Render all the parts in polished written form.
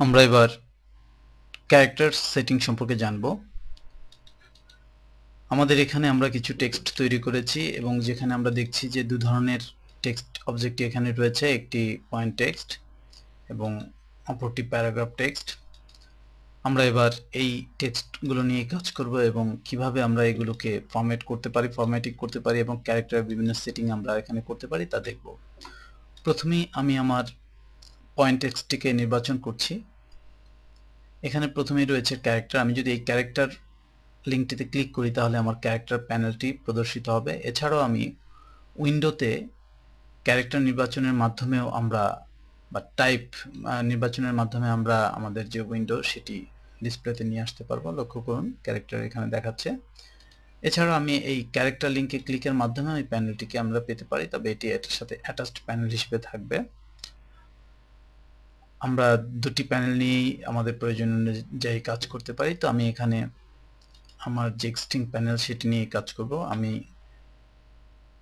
আমরা এবার character setting সম্পর্কে জানব। আমাদের এখানে আমরা কিছু টেক্সট তৈরি করেছি এবং যেখানে আমরা দেখছি যে দু ধরনের টেক্সট অবজেক্ট এখানে রয়েছে, একটি পয়েন্ট টেক্সট এবং অপরটি প্যারাগ্রাফ টেক্সট। আমরা এবার এই টেক্সটগুলো নিয়ে কাজ করব এবং কিভাবে আমরা এগুলোকে ফরম্যাটিং করতে পারি এবং ক্যারেক্টারের বিভিন্ন সেটিং আমরা এখানে করতে পারি তা দেখব। প্রথমেই আমি আমার পয়েন্ট টেক্সটটিকে নির্বাচন করছি। এখানে প্রথমেই রয়েছে ক্যারেক্টার। আমি যদি এই ক্যারেক্টার লিঙ্কটিতে ক্লিক করি তাহলে আমার ক্যারেক্টার প্যানেলটি প্রদর্শিত হবে। এছাড়াও আমি উইন্ডোতে ক্যারেক্টার নির্বাচনের মাধ্যমেও আমরা বা টাইপ নির্বাচনের মাধ্যমে আমরা আমাদের যে উইন্ডো সেটি ডিসপ্লেতে নিয়ে আসতে পারবো। লক্ষ্য করুন ক্যারেক্টার এখানে দেখাচ্ছে। এছাড়াও আমি এই ক্যারেক্টার লিঙ্কে ক্লিকের মাধ্যমে এই প্যানেলটিকে আমরা পেতে পারি, তবে এটি এটার সাথে অ্যাটাচড প্যানেল হিসেবে থাকবে। আমরা দুটি প্যানেল নিয়েই আমাদের প্রয়োজন অনুযায়ী কাজ করতে পারি। তো আমি এখানে আমার যে এক্সিস্টিং প্যানেল সেটি নিয়ে কাজ করব।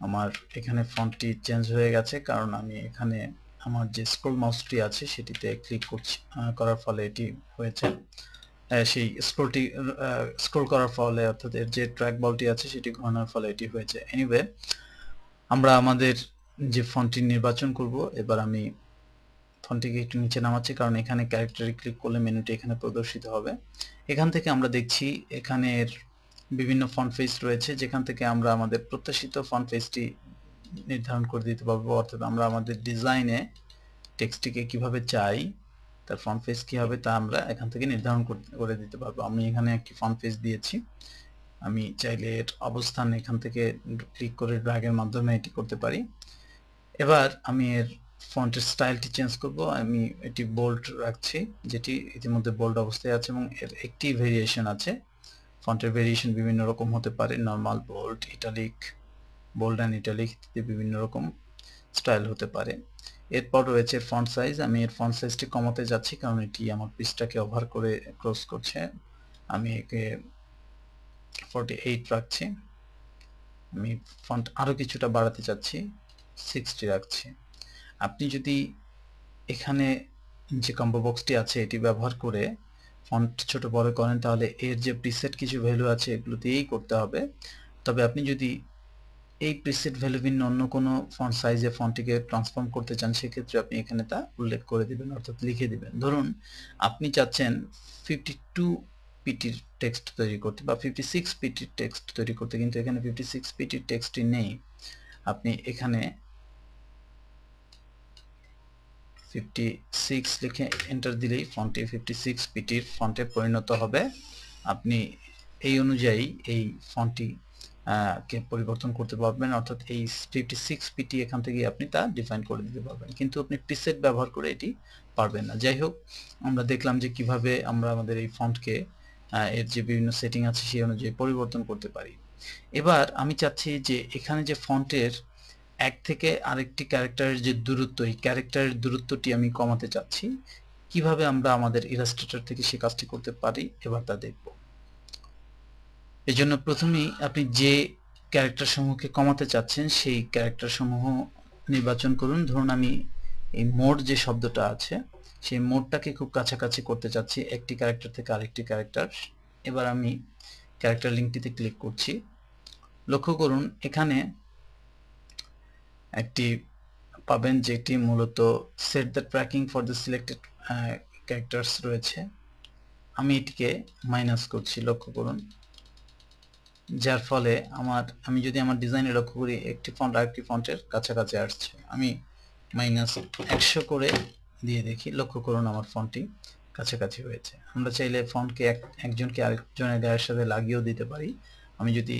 আমার এখানে ফন্টটি চেঞ্জ হয়ে গেছে কারণ আমি এখানে আমার যে স্ক্রল মাউসটি আছে সেটিতে ক্লিক করছি, করার ফলে এটি হয়েছে। সেই স্ক্রল করার ফলে অর্থাৎ এর যে ট্র্যাক বলটি আছে সেটি ঘোরানোর ফলে এটি হয়েছে। এনিওয়ে, আমরা আমাদের যে ফন্টটি নির্বাচন করব, এবার আমি ফন্টটিকে একটু নিচে নামাচ্ছি কারণ এখানে ক্যারেক্টারে ক্লিক করলে মেনুটি এখানে প্রদর্শিত হবে। এখান থেকে আমরা দেখছি এখানের বিভিন্ন ফন্ট ফেস রয়েছে, যেখান থেকে আমরা আমাদের প্রত্যাশিত ফন্ট ফেসটি নির্ধারণ করে দিতে পারবো। অর্থাৎ আমরা আমাদের ডিজাইনে টেক্সটটিকে কিভাবে চাই, তার ফন্ট ফেস কি হবে তা আমরা এখান থেকে নির্ধারণ করে দিতে পারবো। আমি এখানে একটি ফন্ট ফেস দিয়েছি। আমি চাইলে এর অবস্থান এখান থেকে ক্লিক করে ড্র্যাগের মাধ্যমে এটি করতে পারি। এবার আমি এর ফন্টের স্টাইলটি চেঞ্জ করব। আমি এটি বোল্ড রাখছি, যেটি ইতিমধ্যে বোল্ড অবস্থায় আছে এবং এর একটি ভেরিয়েশন আছে। ফন্টের ভেরিয়েশন বিভিন্ন রকম হতে পারে, normal, bold, italic, bold and italic ইত্যাদি বিভিন্ন রকম স্টাইল হতে পারে। এরপর রয়েছে ফন্ট সাইজ। আমি এর ফন্ট সাইজটি কমাতে যাচ্ছি কারণ এটি আমার পৃষ্ঠাকে ওভার করে ক্রস করছে। আমি একে 48 রাখছি। আমি ফন্ট আরও কিছুটা বাড়াতে চাচ্ছি, 60 রাখছি। আপনি যদি এখানে যে কম্বো বক্সটি আছে এটি ব্যবহার করে ফন্ট ছোট বড় করেন তাহলে এর যে প্রিসেট কিছু ভ্যালু আছে এগুলো দিয়েই করতে হবে। তবে আপনি যদি এই প্রিসেট ভ্যালু ভিন্ন অন্য কোনো ফন্ট সাইজে ফন্টটিকে ট্রান্সফর্ম করতে চান সেক্ষেত্রে আপনি এখানে তা উল্লেখ করে দিবেন, অর্থাৎ লিখে দিবেন। ধরুন আপনি চাচ্ছেন 52 পিটির টেক্সট তৈরি করতে বা 56 পিটির টেক্সট তৈরি করতে, কিন্তু এখানে 56 পিটির টেক্সটটি নেই। আপনি এখানে 56 লিখে এন্টার দিলেই ফন্টটি 56 পিটির ফন্টে পরিণত হবে। আপনি এই অনুযায়ী এই ফন্টটি কে পরিবর্তন করতে পারবেন, অর্থাৎ এই 56 পিটি এখান থেকে আপনি তা ডিফাইন করে দিতে পারবেন, কিন্তু আপনি প্রিসেট ব্যবহার করে এটি পারবেন না। যাই হোক, আমরা দেখলাম যে কিভাবে আমরা আমাদের এই ফন্টকে এর যে বিভিন্ন সেটিং আছে সেই অনুযায়ী পরিবর্তন করতে পারি। এবার আমি চাচ্ছি যে এখানে যে ফন্টের এক থেকে আরেকটি ক্যারেক্টারের যে দূরত্ব, এই ক্যারেক্টারের দূরত্বটি আমি কমাতে চাচ্ছি। কিভাবে আমরা আমাদের ইলাস্ট্রেটর থেকে সেই কাজটি করতে পারি এবার তা দেখব। এই জন্য প্রথমেই আপনি যে ক্যারেক্টার সমূহকে কমাতে চাচ্ছেন সেই ক্যারেক্টার সমূহ নির্বাচন করুন। ধরুন আমি এই মোড যে শব্দটা আছে সেই মোডটাকে খুব কাছাকাছি করতে চাচ্ছি একটি ক্যারেক্টার থেকে আরেকটি ক্যারেক্টার। এবার আমি ক্যারেক্টার লিঙ্কটিতে ক্লিক করছি। লক্ষ্য করুন এখানে একটি পাবেন যেটি মূলত set the tracking for the selected characters রয়েছে। আমি এটিকে মাইনাস করছি, লক্ষ্য করুন, যার ফলে আমি যদি আমার ডিজাইনে লক্ষ্য করি একটি ফন্ট আরেকটি ফন্টের কাছাকাছি আসছে। আমি -100 করে দিয়ে দেখি, লক্ষ্য করুন আমার ফন্টটি কাছাকাছি হয়েছে। আমরা চাইলে ফন্টকে একজনকে আরেকজনের গায়ের সাথে লাগিয়েও দিতে পারি। আমি যদি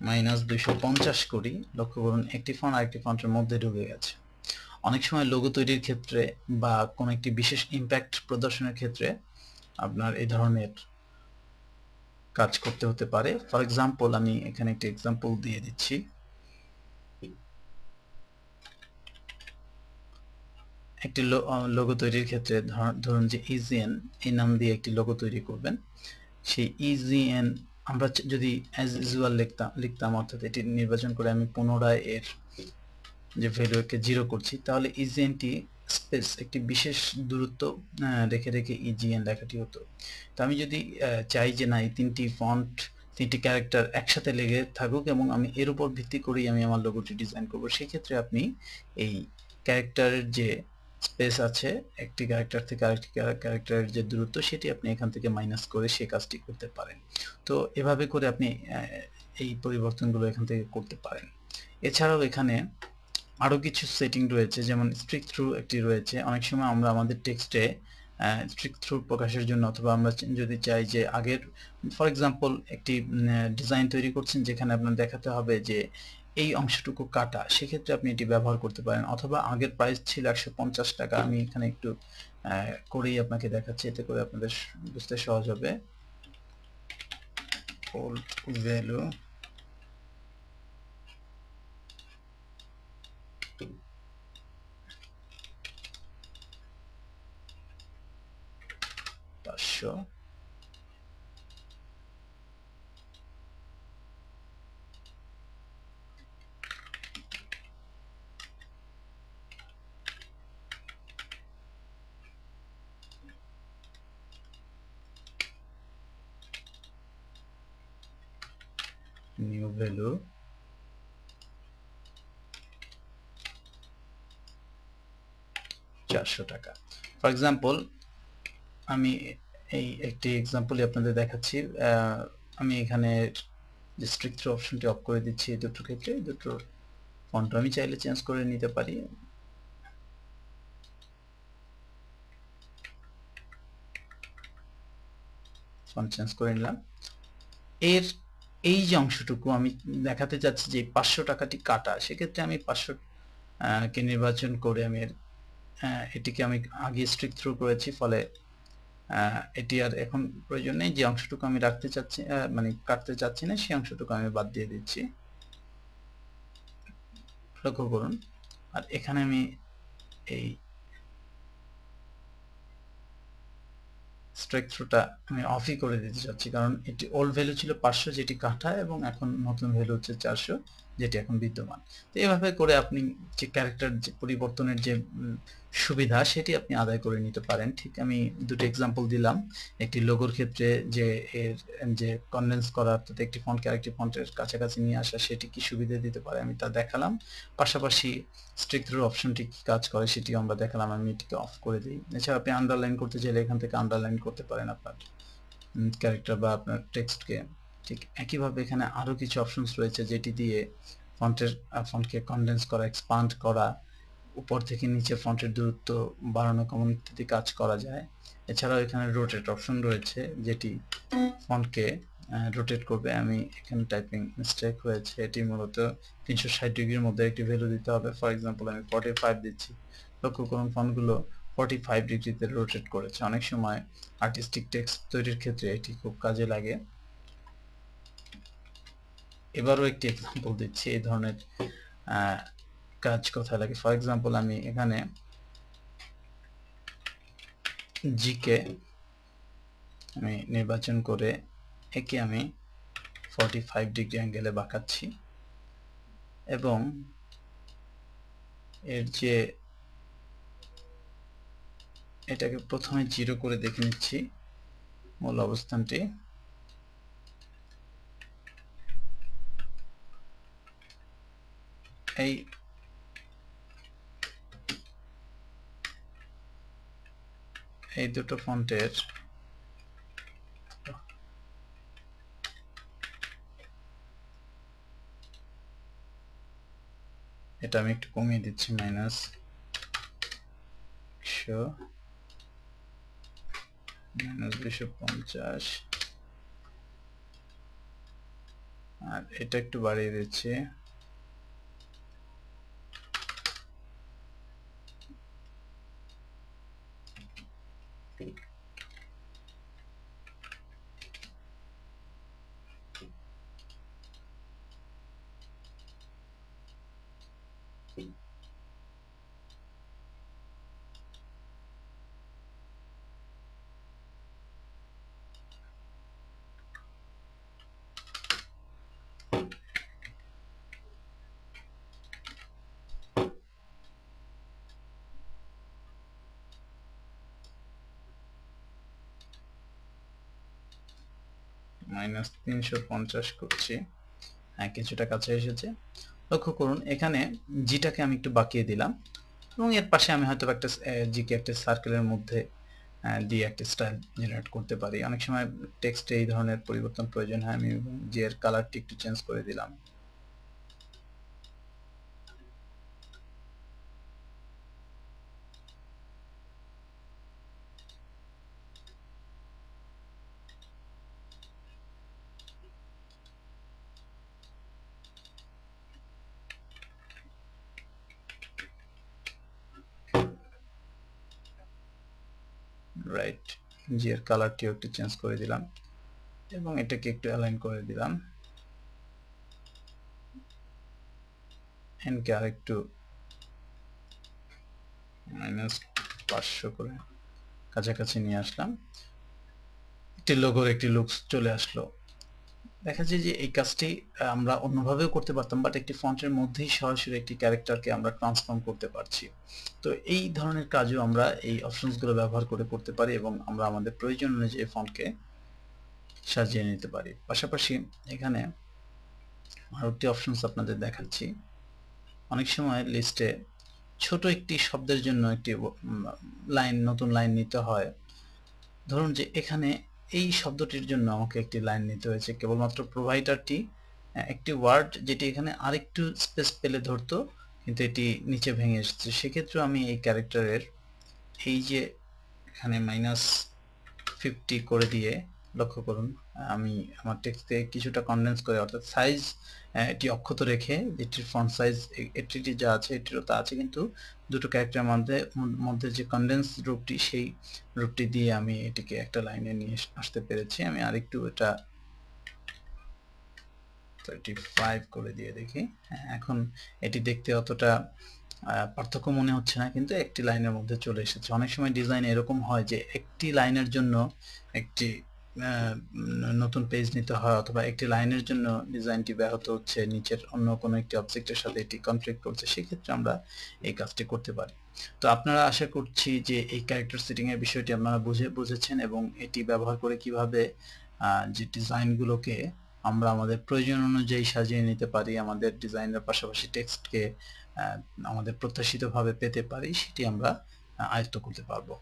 -250 করি, লক্ষ্য করুন একটি ফন্ট আরেকটি ফন্টের মধ্যে ঢুকে গেছে। অনেক সময় লোগো তৈরির ক্ষেত্রে বা কোনো একটি বিশেষ ইম্প্যাক্ট প্রদর্শনের ক্ষেত্রে আপনার এই ধরনের কাজ করতে হতে পারে। ফর এক্সাম্পল, আমি এখানে একটি এক্সাম্পল দিয়ে দিচ্ছি। একটি লোগো তৈরির ক্ষেত্রে ধরুন যে ইজিএন এই নাম দিয়ে একটি লোগো তৈরি করবেন। সেই ইজিএন আমরা যদি অ্যাজ ইউজুয়াল লিখতাম, অর্থাৎ এটি নির্বাচন করে আমি পুনরায় এর যে ভ্যালুকে 0 করছি, তাহলে ইজিএনটি স্পেস একটি বিশেষ দূরত্ব রেখে রেখে ইজিএন লেখাটি হতো। তো আমি যদি চাই যে না এই তিনটি ক্যারেক্টার একসাথে লেগে থাকুক এবং আমি এর উপর ভিত্তি করেই আমি আমার লোগোটি ডিজাইন করব, সেক্ষেত্রে আপনি এই ক্যারেক্টারের যে স্পেস আছে, একটি ক্যারেক্টার থেকে আরেকটি ক্যারেক্টারের যে দূরত্ব, সেটি আপনি এখান থেকে মাইনাস করে সে কাজটি করতে পারেন। তো এভাবে করে আপনি এই পরিবর্তনগুলো এখান থেকে করতে পারেন। এছাড়াও এখানে আরও কিছু সেটিং রয়েছে, যেমন স্ট্রিক থ্রু একটি রয়েছে। অনেক সময় আমরা আমাদের টেক্সটে স্ট্রিক থ্রু প্রকাশের জন্য, অথবা আমরা যদি চাই যে আগের, ফর এক্সাম্পল একটি ডিজাইন তৈরি করছেন যেখানে আপনার দেখাতে হবে যে এই অংশটুকু কাটা, সেক্ষেত্রে আপনি এটি ব্যবহার করতে পারেন। অথবা আগের প্রাইস ছিল 150 টাকা, আমি এখানে একটু করেই আপনাকে দেখাচ্ছি, এতে করে আপনাদের বুঝতে সহজ হবে। ওল্ড ভ্যালু পাঁচশো, নিউ ভ্যালু 400 টাকা। ফর এক্সাম্পল আমি এই একটি এক্সাম্পলই আপনাদের দেখাচ্ছি। আমি এখানে যে স্ট্রিক থ্রু অপশনটি অফ করে দিচ্ছি এই দুটোর ক্ষেত্রে। এই দুটোর ফন্ট আমি চাইলে চেঞ্জ করে নিতে পারি। ফন্ট চেঞ্জ করে নিলাম। এর এই যে অংশটুকু আমি দেখাতে চাচ্ছি যে 500 টাকাটি কাটা, সেক্ষেত্রে আমি 500 কে নির্বাচন করে আমি এটিকে আমি আগে স্ট্রিক থ্রু করেছি, ফলে এটি আর এখন প্রয়োজন নেই। যে অংশটুকু আমি রাখতে চাচ্ছি, মানে কাটতে চাচ্ছি না, সেই অংশটুকু আমি বাদ দিয়ে দিচ্ছি। লক্ষ্য করুন। আর এখানে আমি এই স্ট্রাইক থ্রুটা আমি অফই করে দিতে চাচ্ছি, কারণ এটি ওল্ড ভ্যালু ছিল 500 যেটি কাটা, এবং এখন নতুন ভ্যালু হচ্ছে 400 যেটি এখন বিদ্যমান। তো এভাবে করে আপনি যে ক্যারেক্টার যে পরিবর্তনের যে সুবিধা, সেটি আপনি আদায় করে নিতে পারেন। ঠিক আমি দুটো এক্সাম্পল দিলাম। একটি লোগোর ক্ষেত্রে যে এর যে কনডেন্স করা, অর্থাৎ একটি ফন্টকে আরেকটি ফন্টের কাছাকাছি নিয়ে আসা, সেটি কি সুবিধা দিতে পারে আমি তা দেখালাম। পাশাপাশি স্ট্রিক থ্রু অপশনটি কি কাজ করে সেটিও আমরা দেখালাম। আমি এটিকে অফ করে দিই। এছাড়া আপনি আন্ডারলাইন করতে চাইলে এখান থেকে আন্ডারলাইন করতে পারেন আপনার ক্যারেক্টার বা আপনার টেক্সটকে। ঠিক একইভাবে এখানে আরও কিছু অপশনস রয়েছে যেটি দিয়ে ফন্টকে কনডেন্স করা, এক্সপান্ড করা, উপর থেকে নিচে ফন্টের দূরত্ব বাড়ানো, কমানো ইত্যাদি কাজ করা যায়। এছাড়াও এখানে রোটেট অপশন রয়েছে যেটি ফন্টকে রোটেট করবে। আমি এখানে টাইপিং মিস্টেক হয়েছে, এটি মূলত 360 ডিগ্রির মধ্যে একটি ভ্যালু দিতে হবে। ফর এক্সাম্পল আমি 45 দিচ্ছি। লক্ষ্য করুন ফন্টগুলো 45 ডিগ্রিতে রোটেট করেছে। অনেক সময় আর্টিস্টিক টেক্সট তৈরির ক্ষেত্রে এটি খুব কাজে লাগে। এবারও একটি এক্সাম্পল দিচ্ছি এই ধরনের কাজ কোথায় লাগে। ফর এক্সাম্পল আমি এখানে জিকে আমি নির্বাচন করে একে আমি 45 ডিগ্রি অ্যাঙ্গেলে বাঁকাচ্ছি, এবং এর যে এটাকে প্রথমে 0 করে দেখে নিচ্ছি মূল অবস্থানটি। এই দুটো ফন্টের এটা আমি একটু কমিয়ে দিচ্ছি, -100 -250, আর এটা একটু বাড়িয়ে দিচ্ছি। -350 করছি। হ্যাঁ, কিছুটা কাছে এসেছে। লক্ষ্য করুন এখানে জিটাকে আমি একটু বাঁকিয়ে দিলাম এবং এর পাশে আমি হয়তো একটা জিকে একটা সার্কেলের মধ্যে দিয়ে একটা স্টাইল জেনারেট করতে পারি। অনেক সময় টেক্সটে এই ধরনের পরিবর্তন প্রয়োজন হয়, আমি জি এর কালারটি একটু চেঞ্জ করে দিলাম। রাইট, জি এর কালারটিও একটু চেঞ্জ করে দিলাম এবং এটাকে একটু অ্যালাইন করে দিলাম। এনকে আরেকটু -500 করে কাছাকাছি নিয়ে আসলাম। একটি লোগোর একটি লুকস চলে আসলো। দেখা যায় যে এই কাজটি আমরা অন্যভাবেও করতে পারতাম, বাট একটি ফন্টের মধ্যেই সরাসরি একটি ক্যারেক্টারকে আমরা ট্রান্সফর্ম করতে পারছি। তো এই ধরনের কাজও আমরা এই অপশনসগুলো ব্যবহার করে করতে পারি এবং আমরা আমাদের প্রয়োজন অনুযায়ী ফন্টকে সাজিয়ে নিতে পারি। পাশাপাশি এখানে আরও একটি অপশনস আপনাদের দেখাচ্ছি। অনেক সময় লিস্টে ছোট একটি শব্দের জন্য একটি লাইন, নতুন লাইন নিতে হয়। ধরুন যে এখানে এই শব্দটির জন্য আমাকে একটি লাইন নিতে হয়েছে, কেবলমাত্র প্রোভাইডারটি একটি ওয়ার্ড যেটি এখানে আরেকটু স্পেস পেলে ধরতো, কিন্তু এটি নিচে ভেঙে এসেছে। সেক্ষেত্রে আমি এই ক্যারেক্টারের এই যে এখানে -50 করে দিয়ে, লক্ষ্য করুন আমি আমার টেক্সটকে কিছুটা কনডেন্স করে, অর্থাৎ সাইজ এটি অক্ষত রেখে, যেটির ফন্ট সাইজ এটি যা আছে এটিরও তা আছে, কিন্তু দুটো ক্যারেক্টারের মধ্যে যে কনডেন্স রূপটি, সেই রূপটি দিয়ে আমি এটিকে একটা লাইনে নিয়ে আসতে পেরেছি। আমি আরেকটু এটা 35 করে দিয়ে দেখি। এখন এটি দেখতে অতটা পার্থক্য মনে হচ্ছে না, কিন্তু একটি লাইনের মধ্যে চলে এসেছে। অনেক সময় ডিজাইন এরকম হয় যে একটি লাইনের জন্য একটি নতুন পেজ নিতে হয়, অথবা একটি লাইনের জন্য ডিজাইনটি ব্যাহত হচ্ছে, নিচের অন্য কোনো একটি অবজেক্টের সাথে এটি কনফ্লিক্ট করছে, সেক্ষেত্রে আমরা এই কাজটি করতে পারি। তো আপনারা আশা করছি যে এই ক্যারেক্টার সেটিং এর বিষয়টি আপনারা বুঝেছেন এবং এটি ব্যবহার করে কিভাবে যে ডিজাইনগুলোকে আমরা আমাদের প্রয়োজন অনুযায়ী সাজিয়ে নিতে পারি, আমাদের ডিজাইনের পাশাপাশি টেক্সটকে আমাদের প্রত্যাশিতভাবে পেতে পারি, সেটি আমরা আয়ত্ত করতে পারবো।